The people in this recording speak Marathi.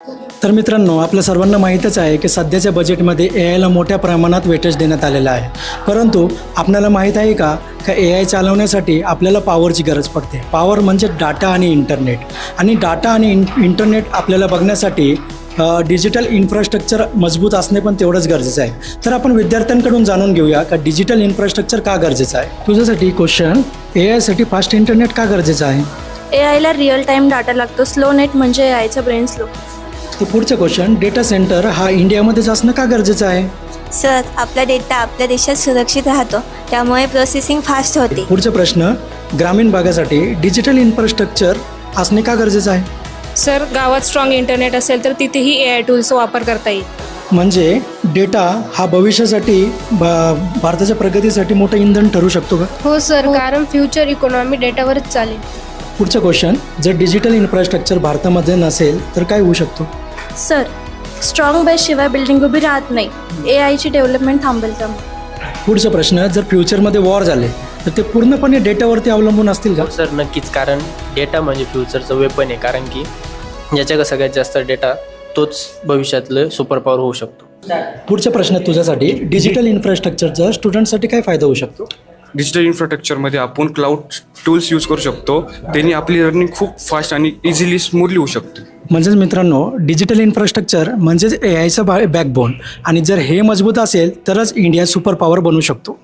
तर मित्रांनो, आपल्या सर्वांना माहीतच आहे की सध्याच्या बजेटमध्ये ए आयला मोठ्या प्रमाणात वेटेज देण्यात आलेलं आहे. परंतु आपल्याला माहीत आहे का ए आय चालवण्यासाठी आपल्याला पॉवरची गरज पडते. पॉवर म्हणजे डाटा आणि इंटरनेट. आणि डाटा आणि इंटरनेट आपल्याला बघण्यासाठी डिजिटल इन्फ्रास्ट्रक्चर मजबूत असणे पण तेवढंच गरजेचं आहे. तर आपण विद्यार्थ्यांकडून जाणून घेऊया का डिजिटल इन्फ्रास्ट्रक्चर का गरजेचं आहे. तुझ्यासाठी क्वेश्चन, ए आयसाठी फास्ट इंटरनेट का गरजेचं आहे? ए आयला रिअल टाईम डाटा लागतो. स्लो नेट म्हणजे ए आयचं ब्रेन स्लो. तर पुढचं क्वेश्चन, डेटा सेंटर हा इंडियामध्येच असणं का गरजेचं आहे? सर, आपला डेटा आपल्या देशात सुरक्षित राहतो, त्यामुळे प्रोसेसिंग फास्ट होते. पुढचा प्रश्न, ग्रामीण भागासाठी डिजिटल इन्फ्रास्ट्रक्चर असणे का गरजेचं आहे? सर, गावात स्ट्रॉंग इंटरनेट असेल तर तिथेही ए आय टूल्सचा वापर करता येईल. म्हणजे डेटा हा भविष्यासाठी भारताच्या प्रगतीसाठी मोठं इंधन ठरू शकतो का? हो सर, कारण फ्युचर इकॉनॉमी डेटावरच चालेल. पुढचं क्वेश्चन, जर डिजिटल इन्फ्रास्ट्रक्चर भारतामध्ये नसेल तर काय होऊ शकतो? सर, स्ट्रॉंग बेस शिवाय बिल्डिंग उभी राहत नाही. ए आयची डेव्हलपमेंट थांबेल त्यामुळे. पुढचा प्रश्न, जर फ्युचरमध्ये वॉर झाले तर ते पूर्णपणे डेटावरती अवलंबून असतील का? सर, नक्कीच. कारण डेटा म्हणजे फ्युचरचं वेपन आहे. कारण की ज्याच्याकडे सगळ्यात जास्त डेटा तोच भविष्यातलं सुपर पॉवर होऊ शकतो. पुढचा प्रश्न तुझ्यासाठी, डिजिटल इन्फ्रास्ट्रक्चरचा स्टुडंटसाठी काय फायदा होऊ शकतो? डिजिटल इन्फ्रास्ट्रक्चरमध्ये आपण क्लाउड टूल्स यूज करू शकतो. त्यांनी आपली लर्निंग खूप फास्ट आणि इझिली स्मूथली होऊ शकते. म्हणजेच मित्रांनो, डिजिटल इन्फ्रास्ट्रक्चर म्हणजेच ए आयचा बॅकबोन. आणि जर हे मजबूत असेल तरच इंडिया सुपर पॉवर बनू शकतो.